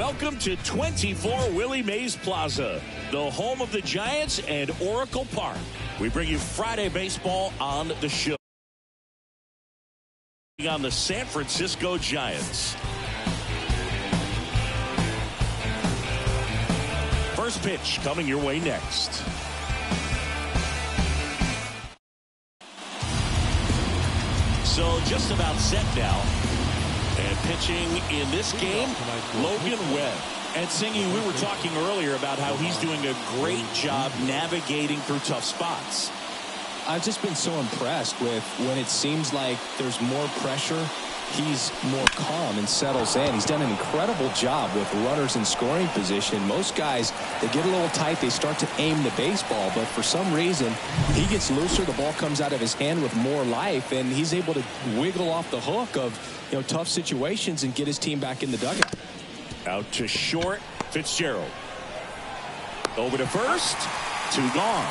Welcome to 24 Willie Mays Plaza, the home of the Giants and Oracle Park. We bring you Friday baseball on the show. On the San Francisco Giants. First pitch coming your way next. So just about set now. And pitching in this game, Logan Webb. And Singy, we were talking earlier about how he's doing a great job navigating through tough spots. I've just been so impressed with when it seems like there's more pressure, he's more calm and settles in. He's done an incredible job with runners in scoring position. Most guys, they get a little tight, they start to aim the baseball, but for some reason, he gets looser, the ball comes out of his hand with more life, and he's able to wiggle off the hook of tough situations and get his team back in the dugout. Out to short, Fitzgerald. Over to first, 2 gone.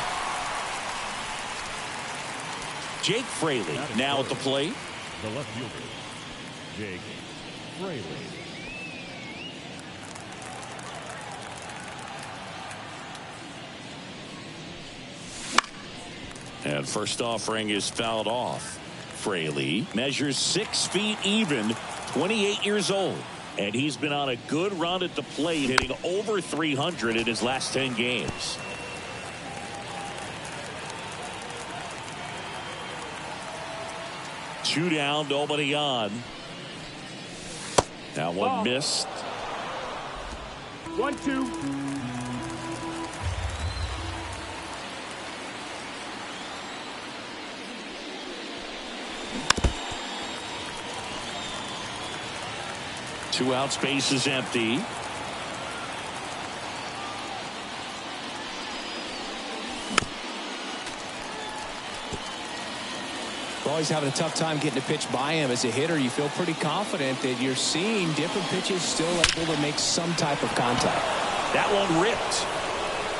Jake Fraley now at the plate. The left fielder, Jake Fraley. And first offering is fouled off. Fraley measures 6 feet even, 28 years old. And he's been on a good run at the plate, hitting over 300 in his last 10 games. Two down, nobody on. Now one missed. 1-2. Two out, space is empty. Well, he's having a tough time getting a pitch by him. As a hitter, you feel pretty confident that you're seeing different pitches still able to make some type of contact. That one ripped.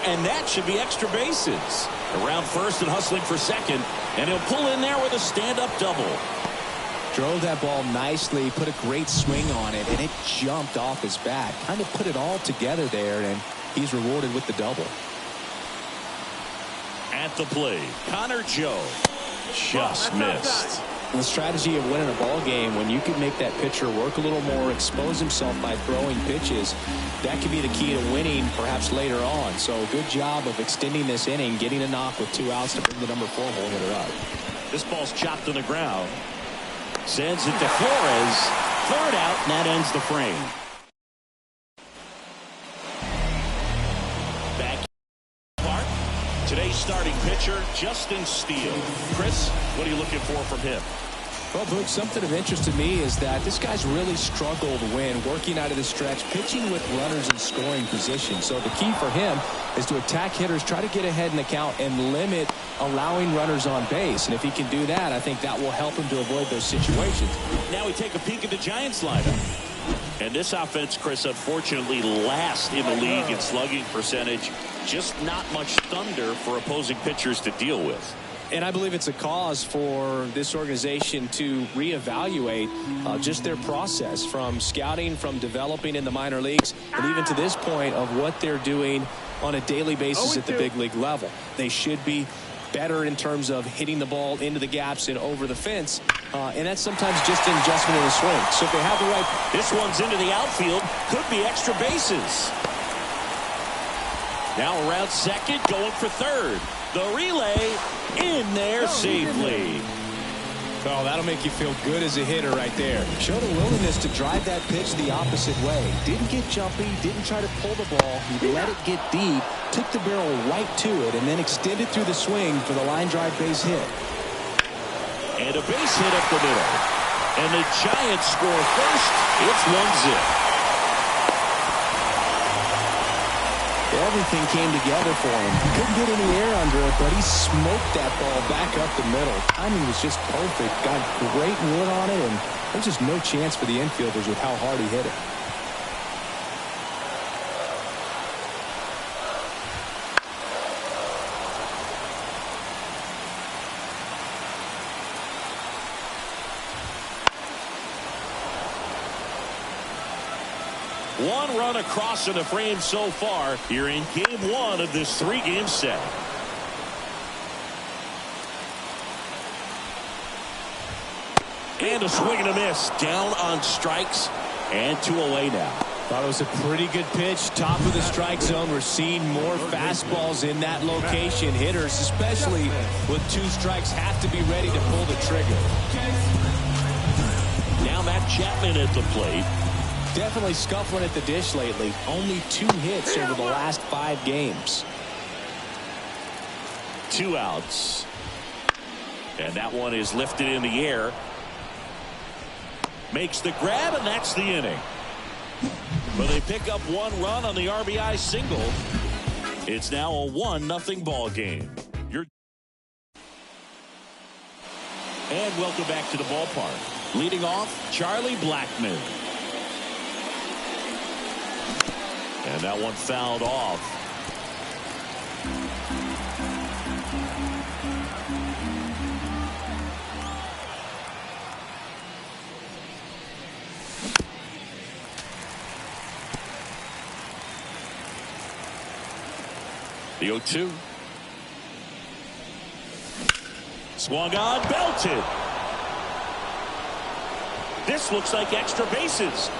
And that should be extra bases. Around first and hustling for second. And he'll pull in there with a stand-up double. Drove that ball nicely, put a great swing on it, and it jumped off his bat. Kind of put it all together there, and he's rewarded with the double. At the plate, Connor Joe. Just missed. The strategy of winning a ball game, when you can make that pitcher work a little more, expose himself by throwing pitches, that could be the key to winning perhaps later on. So good job of extending this inning, getting a knock with 2 outs to bring the number 4 hole hitter up. This ball's chopped on the ground. Sends it to Flores. 3rd out, and that ends the frame. Back Park. Today's starting pitcher, Justin Steele. Chris, what are you looking for from him? Well, Boog, something of interest to me is that this guy's really struggled when working out of the stretch, pitching with runners in scoring position. So the key for him is to attack hitters, try to get ahead in the count, and limit allowing runners on base. And if he can do that, I think that will help him to avoid those situations. Now we take a peek at the Giants lineup. And this offense, Chris, unfortunately last in the league in slugging percentage. Just not much thunder for opposing pitchers to deal with. And I believe it's a cause for this organization to reevaluate just their process from scouting, from developing in the minor leagues, and even to this point of what they're doing on a daily basis at the big league level. They should be better in terms of hitting the ball into the gaps and over the fence. And that's sometimes just an adjustment in the swing. So if they have the right... This one's into the outfield. Could be extra bases. Now around second, going for third. The relay in there safely. Oh, that'll make you feel good as a hitter right there. Showed a willingness to drive that pitch the opposite way. Didn't get jumpy, didn't try to pull the ball. He let it get deep, took the barrel right to it, and then extended through the swing for the line drive base hit. And a base hit up the middle. And the Giants score first. It's 1-0. Everything came together for him. Couldn't get any air under it, but he smoked that ball back up the middle. Timing was just perfect. Got great wood on it, and there's just no chance for the infielders with how hard he hit it. One run across in the frame so far here in game one of this 3-game set. And a swing and a miss. Down on strikes and 2 away now. Thought it was a pretty good pitch. Top of the strike zone. We're seeing more fastballs in that location. Hitters, especially with 2 strikes, have to be ready to pull the trigger. Now Matt Chapman at the plate. Definitely scuffling at the dish lately. Only 2 hits over the last 5 games. 2 outs. And that one is lifted in the air. Makes the grab, and that's the inning. But they pick up 1 run on the RBI single. It's now a 1-0 ball game. And welcome back to the ballpark. Leading off, Charlie Blackmon. And that one fouled off. The 0-2. Swung on, belted. This looks like extra bases.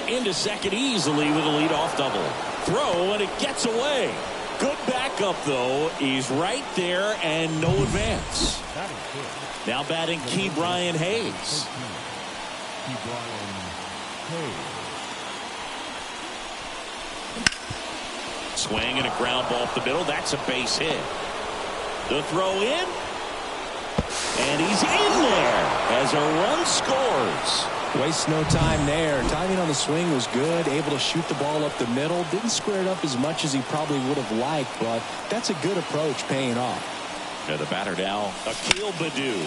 Into second easily with a leadoff double. Throw, and it gets away. Good backup, though. He's right there, and no advance. Now batting Key Brian Hayes. Swing and a ground ball up the middle. That's a base hit. The throw in. And he's in there as a run scores. Wastes no time there. Timing on the swing was good. Able to shoot the ball up the middle. Didn't square it up as much as he probably would have liked, but that's a good approach paying off. And the batter now, Akil Baddoo.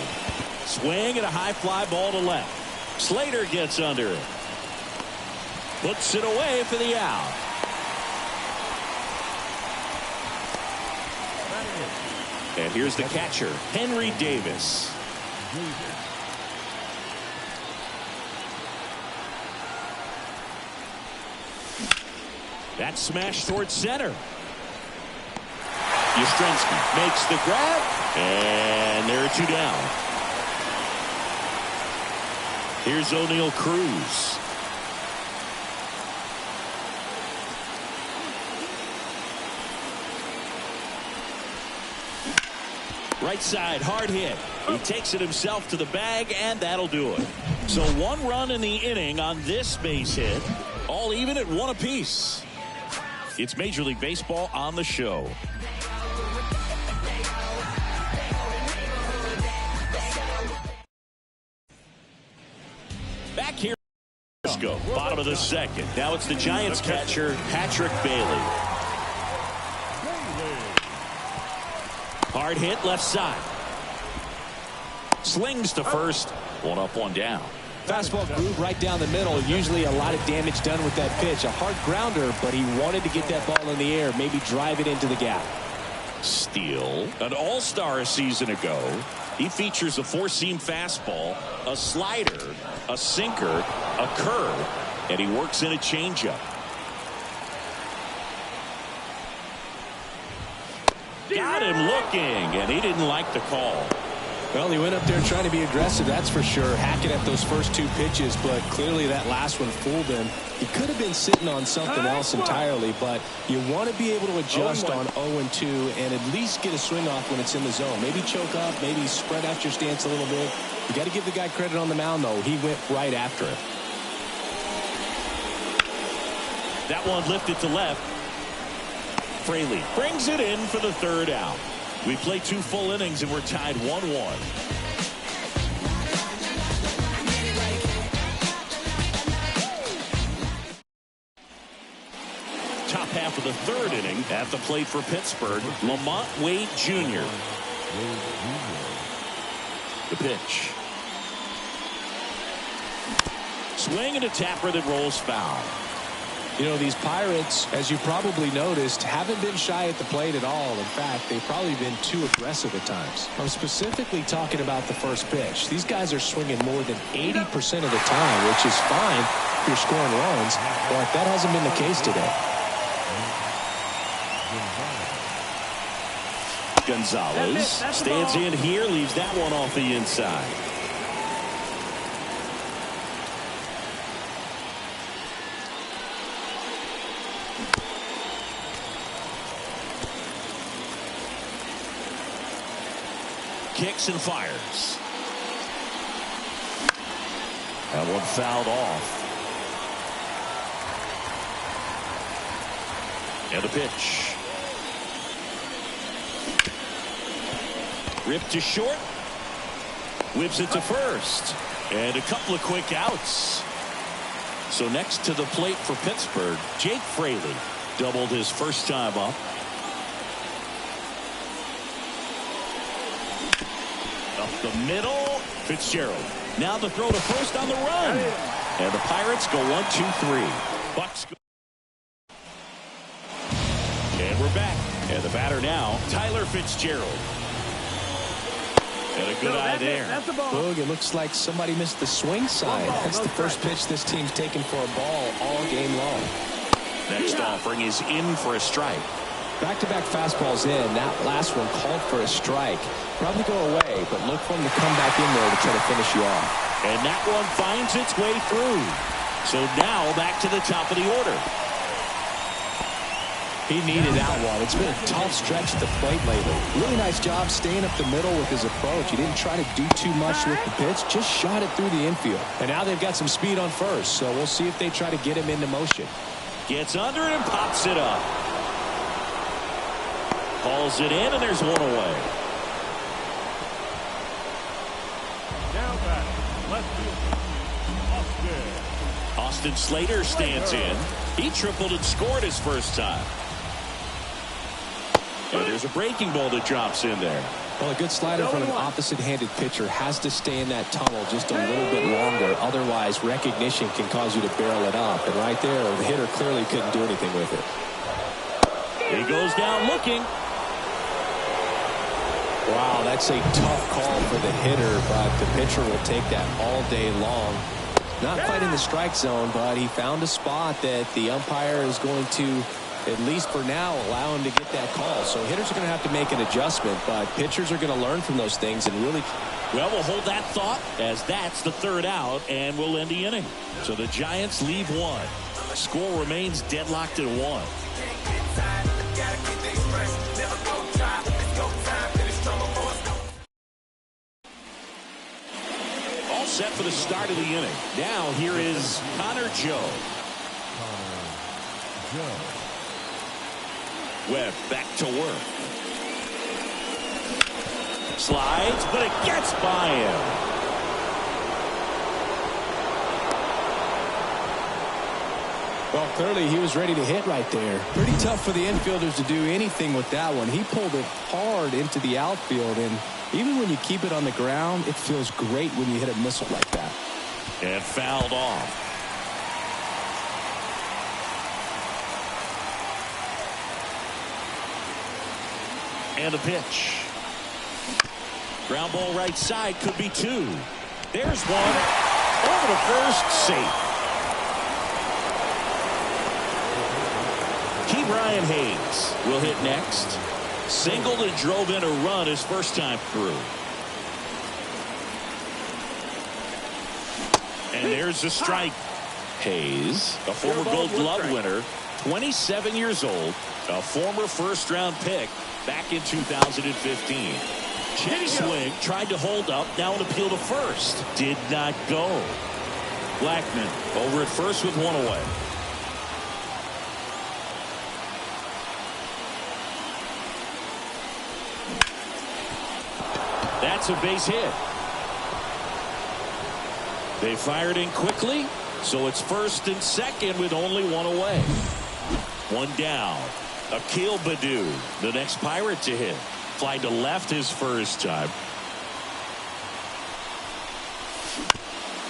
Swing and a high fly ball to left. Slater gets under it. Puts it away for the out. And here's the catcher, Henry Davis. That smash towards center. Yastrzemski makes the grab, and there are 2 down. Here's O'Neal Cruz. Right side, hard hit. He takes it himself to the bag, and that'll do it. So 1 run in the inning on this base hit. All even at 1 apiece. It's Major League Baseball on the show. Back here. Let's go. Bottom of the second. Now it's the Giants catcher, Patrick Bailey. Hard hit left side. Slings to first. 1 up, 1 down. Fastball groove right down the middle. Usually a lot of damage done with that pitch. A hard grounder, but he wanted to get that ball in the air. Maybe drive it into the gap. Steele, an all-star a season ago. He features a 4-seam fastball, a slider, a sinker, a curve, and he works in a changeup. Got him looking, and he didn't like the call. Well, he went up there trying to be aggressive, that's for sure. Hacking at those first 2 pitches, but clearly that last one fooled him. He could have been sitting on something else entirely, but you want to be able to adjust on 0-2 and at least get a swing off when it's in the zone. Maybe choke up, maybe spread out your stance a little bit. You got to give the guy credit on the mound, though. He went right after it. That one lifted to left. Fraley brings it in for the 3rd out. We play 2 full innings and we're tied 1-1. Top half of the 3rd inning at the plate for Pittsburgh, Lamont Wade Jr. The pitch. Swing and a tapper that rolls foul. You know, these Pirates, as you probably noticed, haven't been shy at the plate at all. In fact, they've probably been too aggressive at times. I'm specifically talking about the first pitch. These guys are swinging more than 80% of the time, which is fine if you're scoring runs, but that hasn't been the case today. Gonzalez stands in here, leaves that one off the inside. Kicks and fires. That one fouled off. And the pitch. Ripped to short. Whips it to first. And a couple of quick outs. So next to the plate for Pittsburgh, Jake Fraley doubled his first time up. Up the middle, Fitzgerald. Now the throw to first on the run. And the Pirates go 1-2-3. Bucks go. And we're back. And the batter now, Tyler Fitzgerald. And a good eye there. Boog, it looks like somebody missed the swing side. That's the first pitch this team's taken for a ball all game long. Next offering is in for a strike. Back-to-back fastballs in. That last one called for a strike. Probably go away, but look for him to come back in there to try to finish you off. And that one finds its way through. So now back to the top of the order. He needed that one. It's been a tough stretch at the plate lately. Really nice job staying up the middle with his approach. He didn't try to do too much with the pitch, just shot it through the infield. And now they've got some speed on first, so we'll see if they try to get him into motion. Gets under it and pops it up. Hauls it in, and there's one away. Now back, left field, Austin. Austin Slater stands in. He tripled and scored his first time. And there's a breaking ball that drops in there. Well, a good slider from an opposite-handed pitcher has to stay in that tunnel just a little bit longer. Otherwise, recognition can cause you to barrel it up. And right there, the hitter clearly couldn't do anything with it. He goes down looking. Wow, that's a tough call for the hitter, but the pitcher will take that all day long. Not fighting the strike zone, but he found a spot that the umpire is going to, at least for now, allow him to get that call. So hitters are going to have to make an adjustment, but pitchers are going to learn from those things and really. Well, we'll hold that thought as that's the third out, and we'll end the inning. So the Giants leave one. Score remains deadlocked at 1. All set for the start of the inning. Now here is Connor Joe. Webb back to work. Slides, but it gets by him. Well, clearly he was ready to hit right there. Pretty tough for the infielders to do anything with that one. He pulled it hard into the outfield, and even when you keep it on the ground, it feels great when you hit a missile like that. And fouled off. And a pitch. Ground ball right side, could be 2. There's one. Over to first, safe. Brian Hayes will hit next. Singled and drove in a run his first time through. And there's a strike. Hayes, a former Gold Glove winner, 27 years old, a former first-round pick back in 2015. Check swing, tried to hold up, now an appeal to first. Did not go. Blackman over at first with one away. That's a base hit. They fired in quickly, so it's first and second with only one away. One down. Akil Baddoo, the next Pirate to hit. Fly to left his first time.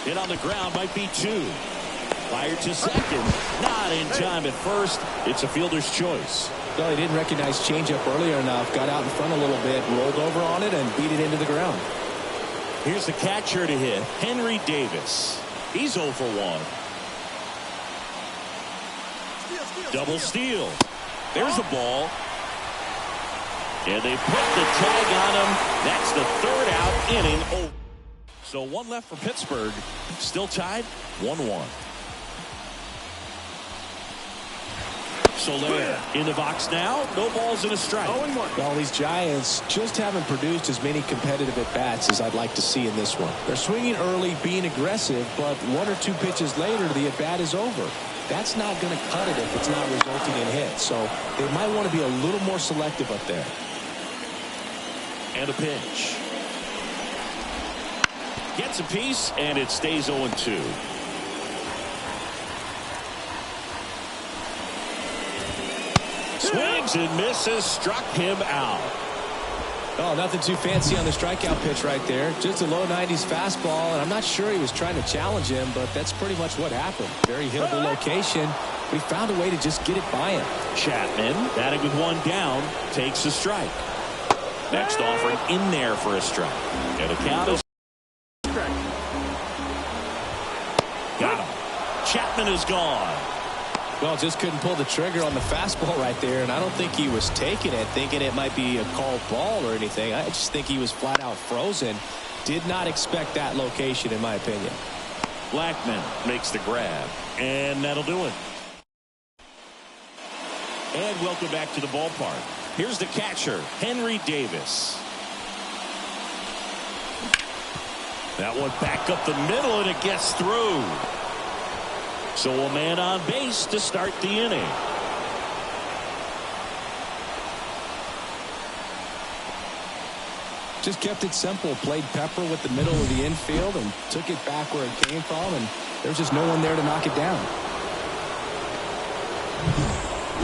Hit on the ground, might be 2. Fired to second. Not in time at first. It's a fielder's choice. Well, he didn't recognize changeup earlier enough. Got out in front a little bit, rolled over on it, and beat it into the ground. Here's the catcher to hit, Henry Davis. He's 0 for 1. Double steal. There's the ball. And they put the tag on him. That's the third out inning. Oh. So one left for Pittsburgh. Still tied 1-1. Soler in the box now. No balls and a strike. 0-1. Well, these Giants just haven't produced as many competitive at-bats as I'd like to see in this one. They're swinging early, being aggressive, but 1 or 2 pitches later, the at-bat is over. That's not going to cut it if it's not resulting in hits. So they might want to be a little more selective up there. And a pitch. Gets a piece, and it stays 0-2. Swings and misses, struck him out. Oh, nothing too fancy on the strikeout pitch right there. Just a low 90s fastball, and I'm not sure he was trying to challenge him, but that's pretty much what happened. Very hittable location. We found a way to just get it by him. Chapman, batting with 1 down, takes a strike. Next offering in there for a strike. And the count is got him. Chapman is gone. Well, just couldn't pull the trigger on the fastball right there, and I don't think he was taking it, thinking it might be a called ball or anything. I just think he was flat out frozen. Did not expect that location, in my opinion. Blackman makes the grab, and that'll do it. And welcome back to the ballpark. Here's the catcher, Henry Davis. That one back up the middle, and it gets through. So a man on base to start the inning. Just kept it simple. Played pepper with the middle of the infield and took it back where it came from, and there's just no one there to knock it down.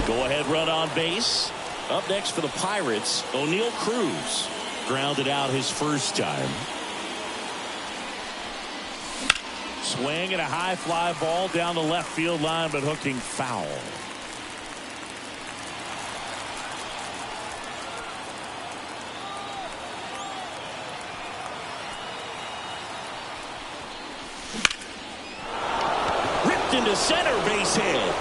Go ahead run on base. Up next for the Pirates, O'Neal Cruz. Grounded out his first time. Swing and a high fly ball down the left field line, but hooking foul. Ripped into center, base hit.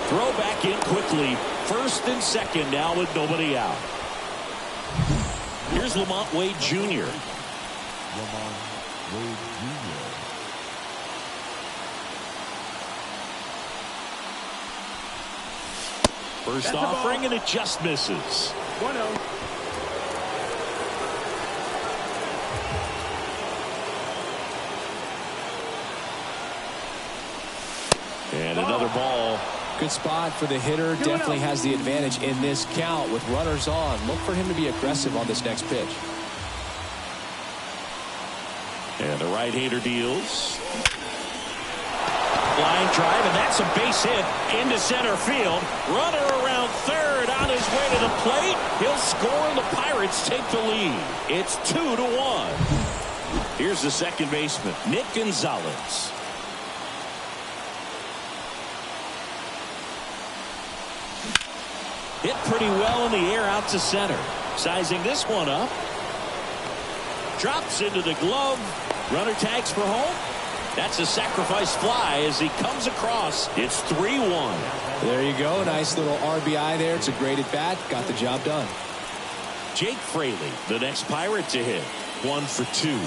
Throw back in quickly. First and second now with nobody out. Here's Lamont Wade Jr. Lamont Wade Jr. First offering, and it just misses. 1-0. And another ball. Good spot for the hitter. Definitely has the advantage in this count with runners on. Look for him to be aggressive on this next pitch. And the right-hander deals. Line drive, and that's a base hit into center field. Runner around third on his way to the plate. He'll score, and the Pirates take the lead. It's 2-1. Here's the second baseman, Nick Gonzalez. Hit pretty well in the air out to center. Sizing this one up. Drops into the glove. Runner tags for home. That's a sacrifice fly as he comes across. It's 3-1. There you go. Nice little RBI there. It's a great at bat. Got the job done. Jake Fraley, the next Pirate to hit. 1 for 2.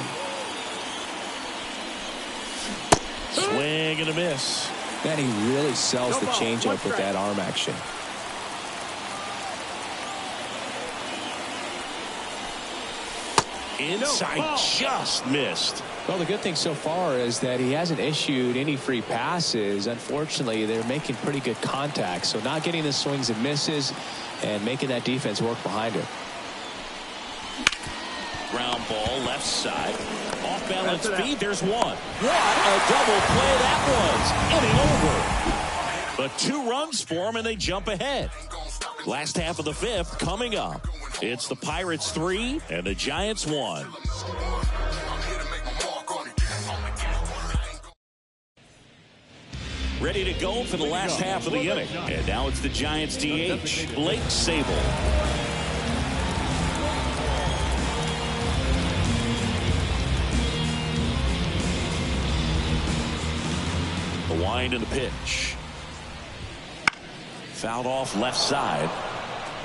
Swing and a miss. Man, he really sells the changeup with that arm action. Inside, just missed. Well, the good thing so far is that he hasn't issued any free passes. Unfortunately, they're making pretty good contact, so not getting the swings and misses and making that defense work behind him. Ground ball left side. Off balance feed. There's one. What a double play that was. Inning over. But 2 runs for him, and they jump ahead. Last half of the 5th coming up. It's the Pirates 3 and the Giants 1. Ready to go for the last half of the inning. And now it's the Giants DH, Blake Sable. The wind and the pitch. Fouled off left side.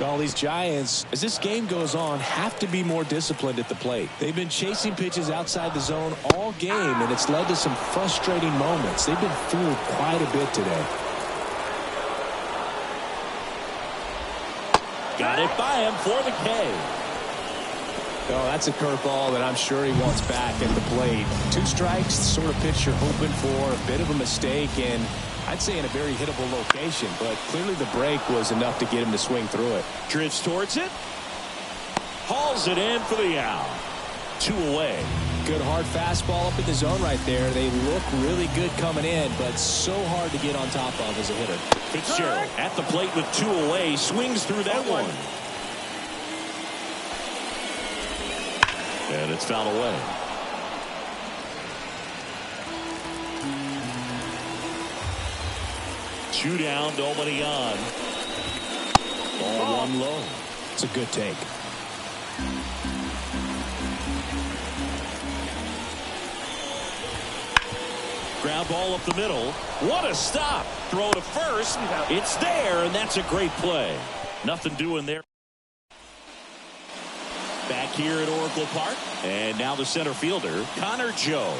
Well, these Giants, as this game goes on, have to be more disciplined at the plate. They've been chasing pitches outside the zone all game, and it's led to some frustrating moments. They've been fooled quite a bit today. Got it by him for the K. Oh, that's a curveball that I'm sure he wants back at the plate. 2 strikes, the sort of pitch you're hoping for. A bit of a mistake, and I'd say in a very hittable location, but clearly the break was enough to get him to swing through it. Drifts towards it. Hauls it in for the out. 2 away. Good hard fastball up in the zone right there. They look really good coming in, but so hard to get on top of as a hitter. Fitzgerald at the plate with 2 away. Swings through that one. And it's fouled away. Two down, nobody on. Ball 1 low. It's a good take. Ground ball up the middle. What a stop. Throw to first. It's there, and that's a great play. Nothing doing there. Back here at Oracle Park. And now the center fielder, Connor Joe.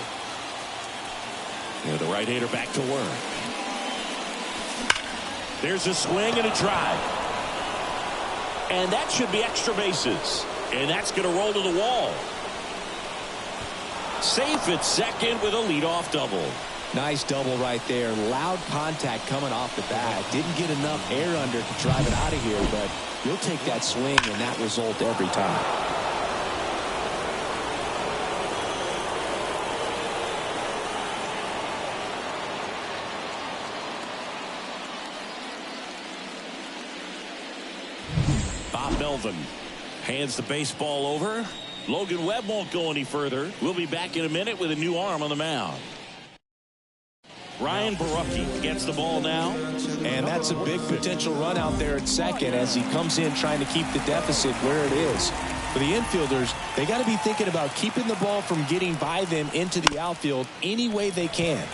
And the right-hander back to work. There's a swing and a drive. And that should be extra bases. And that's going to roll to the wall. Safe at second with a leadoff double. Nice double right there. Loud contact coming off the bat. Didn't get enough air under to drive it out of here, but you'll take that swing and that result every time. Bob Melvin hands the baseball over. Logan Webb won't go any further. We'll be back in a minute with a new arm on the mound. Ryan Borucki gets the ball now. And that's a big potential run out there at second as he comes in trying to keep the deficit where it is. For the infielders, they got to be thinking about keeping the ball from getting by them into the outfield any way they can.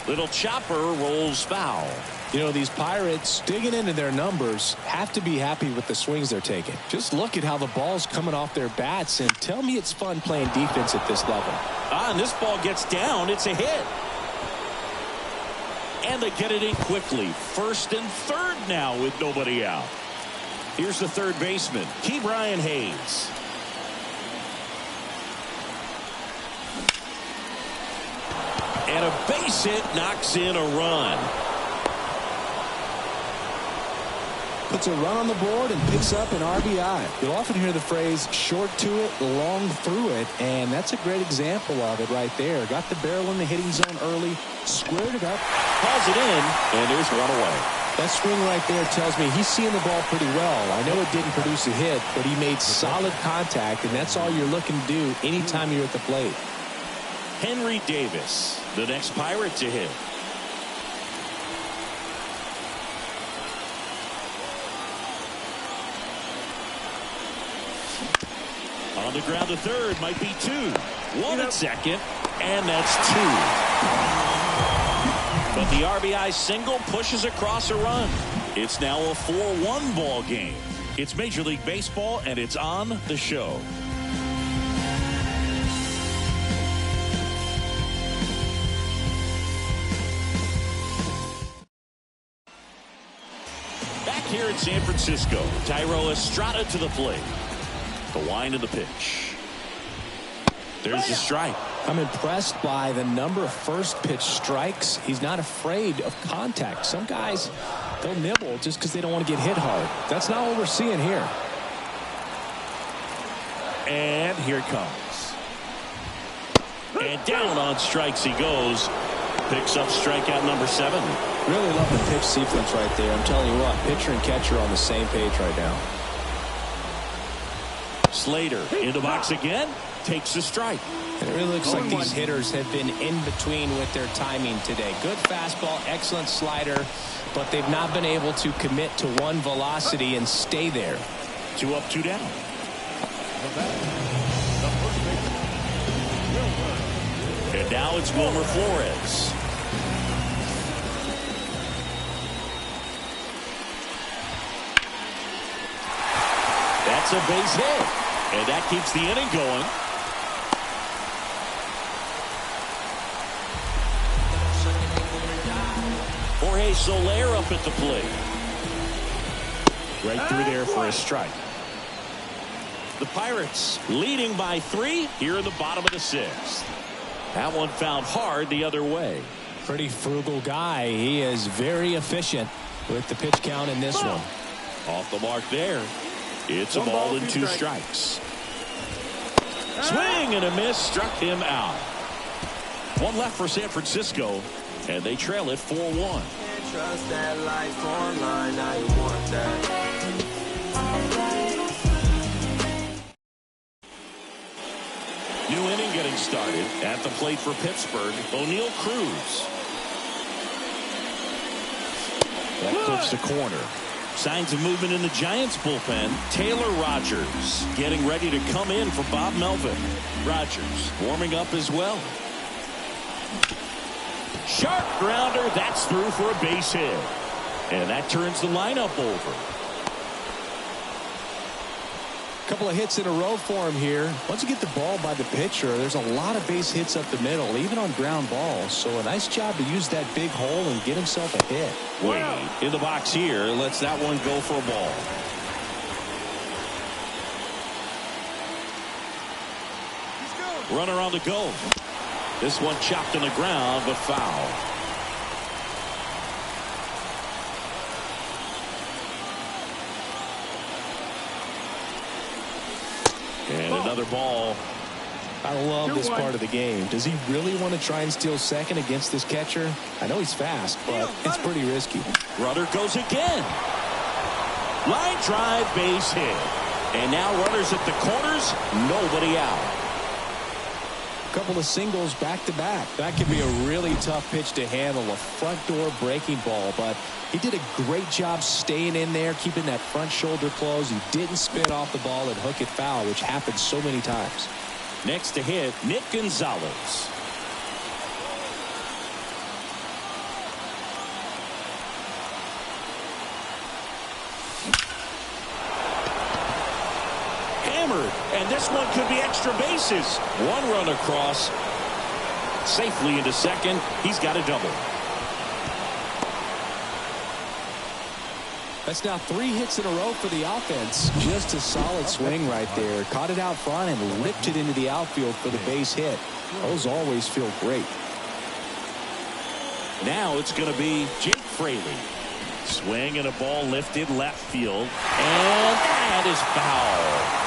Little chopper rolls foul. You know, these Pirates, digging into their numbers, have to be happy with the swings they're taking. Just look at how the ball's coming off their bats, and tell me it's fun playing defense at this level. And this ball gets down. It's a hit. And they get it in quickly. First and third now with nobody out. Here's the third baseman, Ke'Bryan Hayes. And a base hit knocks in a run. Puts a run on the board and picks up an RBI. You'll often hear the phrase short to it, long through it, and that's a great example of it right there. Got the barrel in the hitting zone early, squared it up, hauls it in, and there's one away. That swing right there tells me he's seeing the ball pretty well. I know it didn't produce a hit, but he made solid contact, and that's all you're looking to do anytime you're at the plate. Henry Davis, the next Pirate to hit. On the ground to third, might be 2. 1 at second, and that's 2. But the RBI single pushes across a run. It's now a 4-1 ball game. It's Major League Baseball, and it's on the show. Back here in San Francisco, Thairo Estrada to the plate. The wind of the pitch. There's the strike. I'm impressed by the number of first pitch strikes. He's not afraid of contact. Some guys, they'll nibble just because they don't want to get hit hard. That's not what we're seeing here. And here it comes. And down on strikes he goes. Picks up strikeout number 7. Really love the pitch sequence right there. I'm telling you what, pitcher and catcher are on the same page right now. Slater in the box again. takes a strike. And it really looks like these hitters have been in between with their timing today. Good fastball, excellent slider, but they've not been able to commit to one velocity and stay there. 2 up, 2 down. And now it's Wilmer Flores. That's a base hit. And that keeps the inning going. Jorge Soler up at the plate. Right through there for a strike. The Pirates leading by 3 here in the bottom of the 6th. That one found hard the other way. Pretty frugal guy. He is very efficient with the pitch count in this one. Off the mark there. It's a ball and 2 strikes. Swing and a miss, struck him out. 1 left for San Francisco, and they trail it 4-1. Trust that life online, now you want that. New inning getting started. At the plate for Pittsburgh, O'Neal Cruz. That clips the corner. Signs of movement in the Giants bullpen. Taylor Rogers getting ready to come in for Bob Melvin. Rogers warming up as well. Sharp grounder. That's through for a base hit. And that turns the lineup over. Couple of hits in a row for him here. Once you get the ball by the pitcher, there's a lot of base hits up the middle, even on ground balls. So a nice job to use that big hole and get himself a hit. Wade in the box here lets that one go for a ball. Runner on the go. This one chopped on the ground, but foul. And another ball. I love this part of the game. Does he really want to try and steal second against this catcher? I know he's fast, but it's pretty risky. Runner goes again. Line drive, base hit. And now runners at the corners, nobody out. Couple of singles back to back. That could be a really tough pitch to handle, a front door breaking ball, but he did a great job staying in there, keeping that front shoulder closed. He didn't spin off the ball and hook it foul, which happens so many times. Next to hit, Nick Gonzalez. Hammered, and this one could be extra bases. 1 run across, safely into second. He's got a double. That's now 3 hits in a row for the offense. Just a solid swing right there. Caught it out front and ripped it into the outfield for the base hit. Those always feel great. Now it's going to be Jake Fraley. Swing and a ball lifted left field. And that is foul.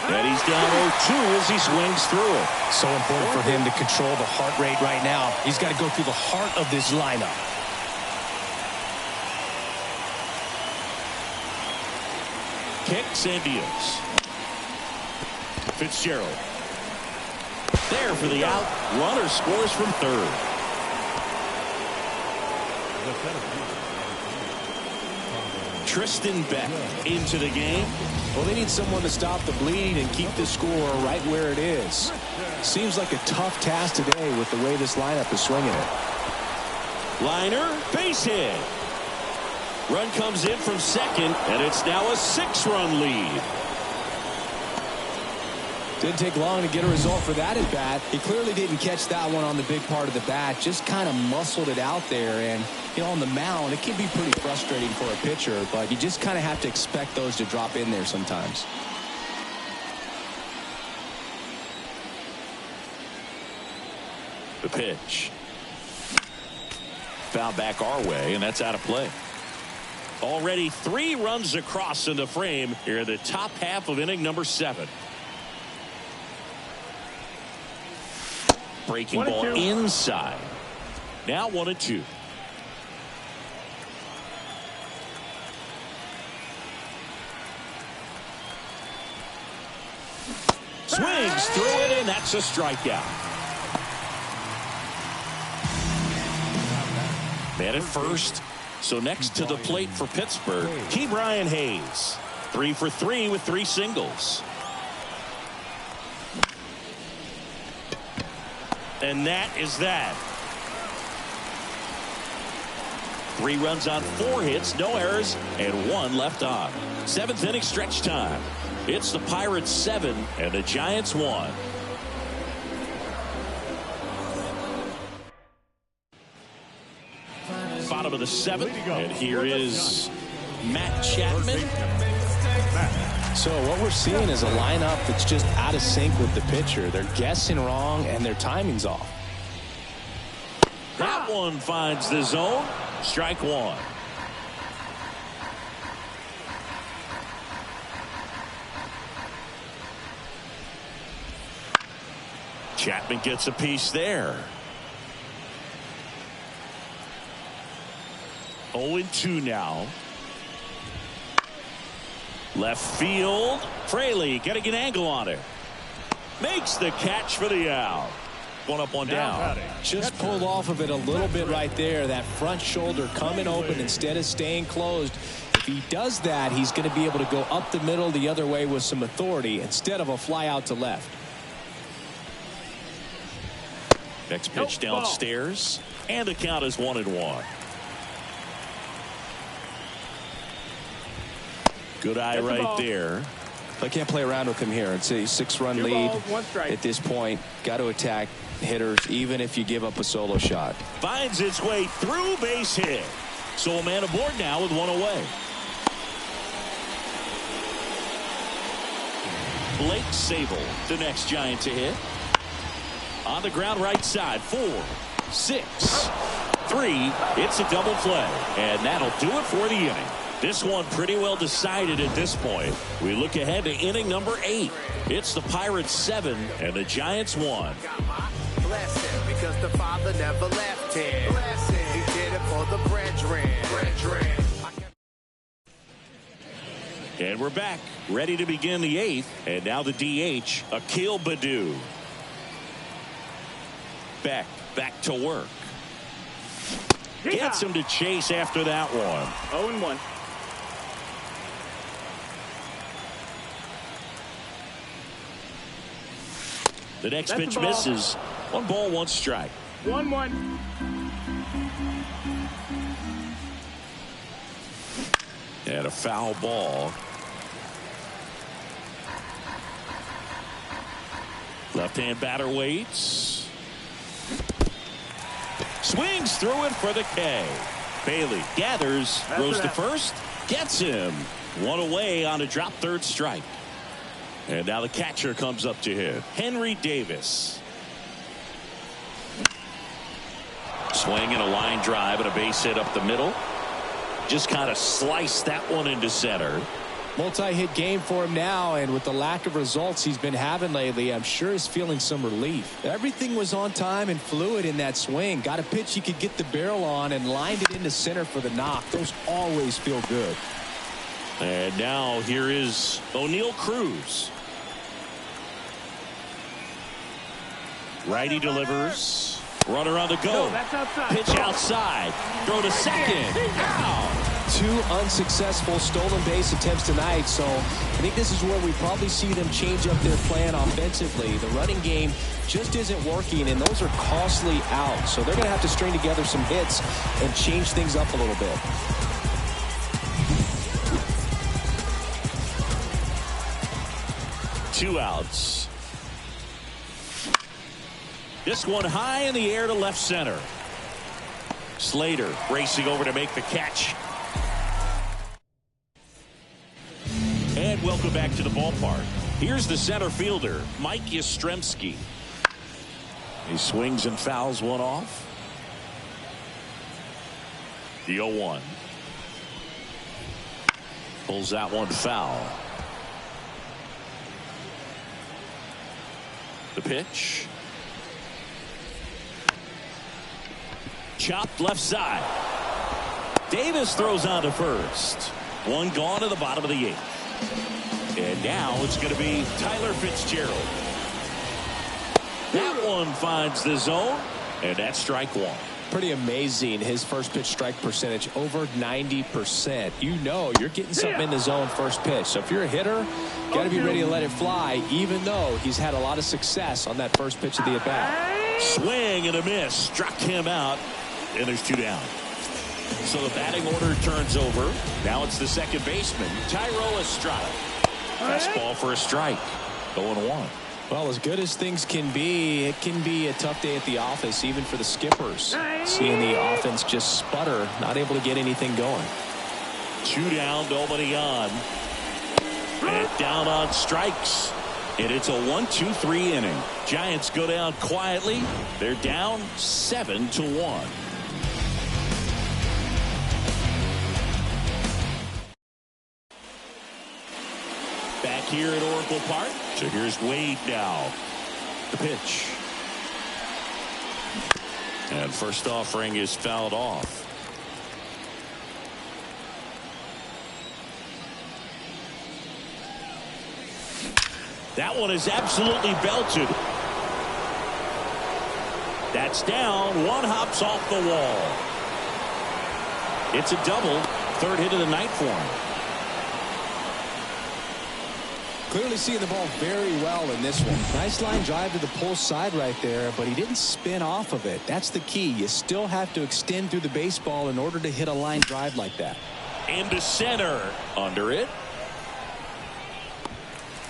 And he's down 0-2 as he swings through it. So important for him to control the heart rate right now. He's got to go through the heart of this lineup. Kicks and deals. Fitzgerald. There for the out. Runner scores from third. Tristan Beck into the game. Well, they need someone to stop the bleeding and keep the score right where it is. Seems like a tough task today with the way this lineup is swinging it. Liner, base hit. Run comes in from second, and it's now a 6-run lead. Didn't take long to get a result for that at bat. He clearly didn't catch that one on the big part of the bat. Just kind of muscled it out there. And, you know, on the mound, it can be pretty frustrating for a pitcher, but you just kind of have to expect those to drop in there sometimes. The pitch. Foul back our way, and that's out of play. Already 3 runs across in the frame here in the top half of inning number 7. Breaking ball inside. Now 1-2. Swings through it, and that's a strikeout. Man at first. So next to the plate for Pittsburgh, Ke'Bryan Hayes. 3 for 3 with 3 singles. And that is that. 3 runs on 4 hits, no errors, and 1 left on. 7th inning stretch time. It's the Pirates 7 and the Giants 1. Bottom of the 7th, and here is Matt Chapman. So what we're seeing is a lineup that's just out of sync with the pitcher. They're guessing wrong, and their timing's off. That one finds the zone. Strike 1. Chapman gets a piece there. 0-2 now. Left field. Fraley getting an angle on it. Makes the catch for the out. 1 up, 1 down. Just pulled off of it a little bit right there. That front shoulder coming open instead of staying closed. If he does that, he's going to be able to go up the middle the other way with some authority instead of a fly out to left. Next pitch downstairs, and the count is 1-1. Good eye right there. I can't play around with him here. It's a 6-run lead at this point. Got to attack hitters even if you give up a solo shot. Finds its way through, base hit. So a man aboard now with 1 away. Blake Sable, the next Giant to hit. On the ground right side, 4, 6, 3. It's a double play, and that'll do it for the inning. This one pretty well decided at this point. We look ahead to inning number 8. It's the Pirates 7 and the Giants 1. Bless him because the Father never left him. Bless him. He did it for the brethren. And we're back, ready to begin the 8th. And now the DH, Akil Baddoo. Beck back to work. Gets him to chase after that one. 0-1. The next pitch misses. 1 ball, 1 strike. 1-1. And a foul ball. Left-hand batter waits. Swings through it for the K. Bailey gathers, throws to first, gets him. 1 away on a drop, 3rd strike. And now the catcher comes up to hit. Henry Davis. Swing and a line drive and a base hit up the middle. Just kind of sliced that one into center. Multi-hit game for him now, and with the lack of results he's been having lately, I'm sure he's feeling some relief. Everything was on time and fluid in that swing. Got a pitch he could get the barrel on and lined it into center for the knock. Those always feel good. And now here is O'Neal Cruz. Righty delivers. Runner on the go. Pitch outside. Throw to second. Out. 2 unsuccessful stolen base attempts tonight, so I think this is where we probably see them change up their plan offensively. The running game just isn't working, and those are costly outs. So they're going to have to string together some hits and change things up a little bit. Two outs. This one high in the air to left center. Slater racing over to make the catch. And welcome back to the ballpark. Here's the center fielder, Mike Yastrzemski. He swings and fouls one off. The 0-1. Pulls that one foul. The pitch. Chopped left side. Davis throws on to first. One gone to the bottom of the 8th. And now it's going to be Tyler Fitzgerald. That one finds the zone, and that's strike one. Pretty amazing. His first pitch strike percentage over 90%. You know you're getting something in the zone first pitch. So if you're a hitter, got to be ready to let it fly, even though he's had a lot of success on that first pitch of the at-bat. Swing and a miss. Struck him out, and there's two down. So the batting order turns over. Now it's the second baseman, Thairo Estrada. Fastball for a strike. 0-1. Well, as good as things can be, it can be a tough day at the office, even for the skippers. Seeing the offense just sputter, not able to get anything going. Two down, nobody on. And down on strikes. And it's a 1-2-3 inning. Giants go down quietly. They're down 7-1. Back here at Oracle Park. So here's Wade now. The pitch. And first offering is fouled off. That one is absolutely belted. That's down. One hops off the wall. It's a double. Third hit of the night for him. Clearly seeing the ball very well in this one. Nice line drive to the pull side right there, but he didn't spin off of it. That's the key. You still have to extend through the baseball in order to hit a line drive like that. Into center. Under it.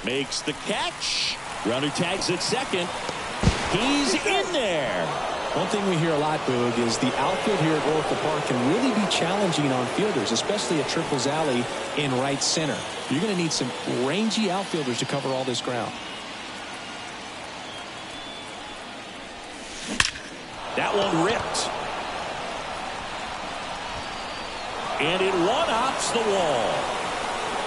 Makes the catch. Runner tags at second. He's in there. One thing we hear a lot, Boog, is the outfield here at Oracle Park can really be challenging on fielders, especially at Triples Alley in right center. You're going to need some rangy outfielders to cover all this ground. That one ripped. And it one-hops the wall.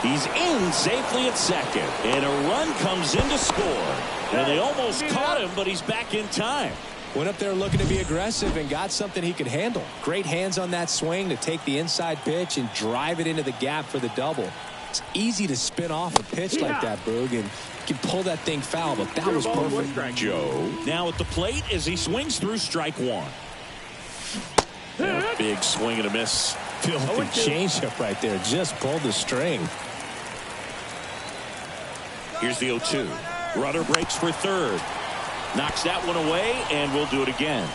He's in safely at second. And a run comes in to score. And they almost caught him, but he's back in time. Went up there looking to be aggressive and got something he could handle. Great hands on that swing to take the inside pitch and drive it into the gap for the double. It's easy to spin off a pitch like that, Boog, and you can pull that thing foul, but that was perfect. Joe now at the plate as he swings through strike one. Big swing and a miss. Filthy changeup right there. Just pulled the string. Here's the 0-2. Runner breaks for third. Knocks that one away, and we'll do it again.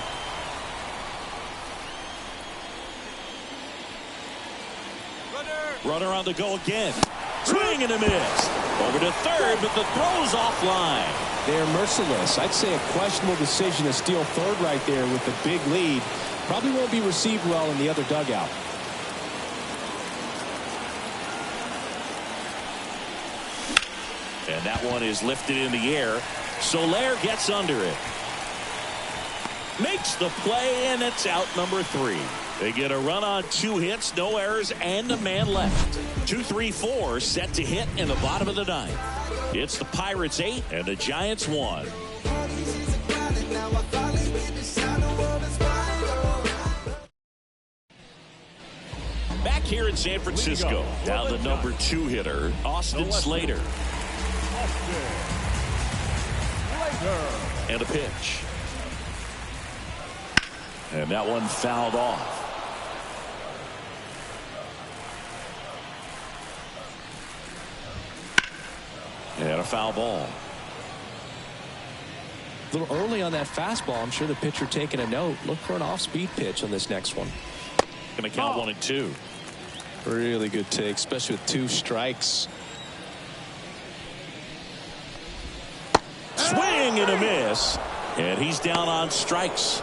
Runner on the go again. Swing and a miss. Over to third, but the throw's offline. They're merciless. I'd say a questionable decision to steal third right there with the big lead. Probably won't be received well in the other dugout. And that one is lifted in the air. Soler gets under it. Makes the play, and it's out number 3. They get a run on 2 hits, no errors, and a man left. 2-3-4 set to hit in the bottom of the 9th. It's the Pirates 8 and the Giants 1. Back here in San Francisco, now the number 2 hitter, Austin Slater. And a pitch. And that one fouled off. And a foul ball. A little early on that fastball. I'm sure the pitcher taking a note. Look for an off-speed pitch on this next one. Going to count 1 and 2. Really good take, especially with 2 strikes. Swing and a miss. And he's down on strikes.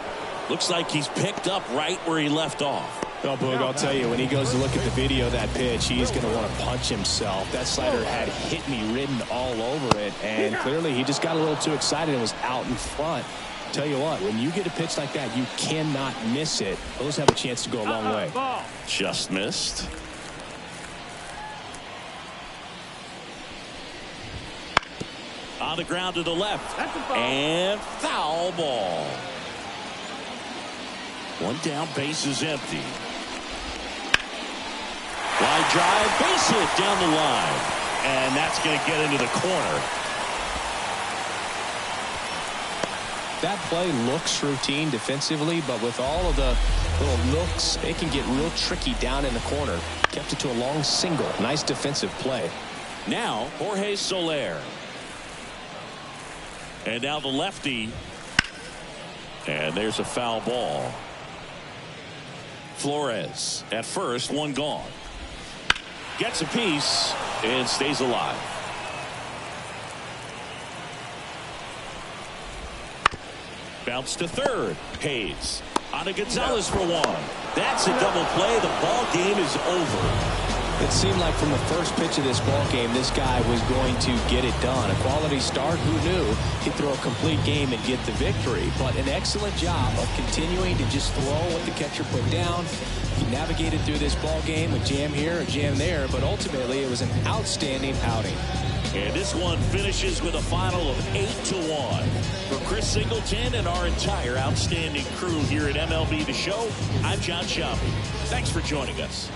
Looks like he's picked up right where he left off. Well, Boog, I'll tell you, when he goes to look at the video of that pitch, he's going to want to punch himself. That slider had hit me written all over it, and clearly he just got a little too excited and was out in front. Tell you what, when you get a pitch like that, you cannot miss it. Those have a chance to go a long way. Just missed. On the ground to the left. And foul ball. One down, base is empty. Line drive, base hit down the line. and that's going to get into the corner. That play looks routine defensively, but with all of the little nooks, it can get real tricky down in the corner. Kept it to a long single. Nice defensive play. Now, Jorge Soler. And now the lefty. And there's a foul ball. Flores at first, one gone. Gets a piece and stays alive. Bounce to third. Hayes on to Gonzalez for one. That's a double play. The ball game is over. It seemed like from the first pitch of this ball game, this guy was going to get it done. A quality start. Who knew he'd throw a complete game and get the victory? But an excellent job of continuing to just throw what the catcher put down. He navigated through this ball game, a jam here, a jam there, but ultimately it was an outstanding outing. And this one finishes with a final of 8-1. For Chris Singleton and our entire outstanding crew here at MLB The Show, I'm John Shelby. Thanks for joining us.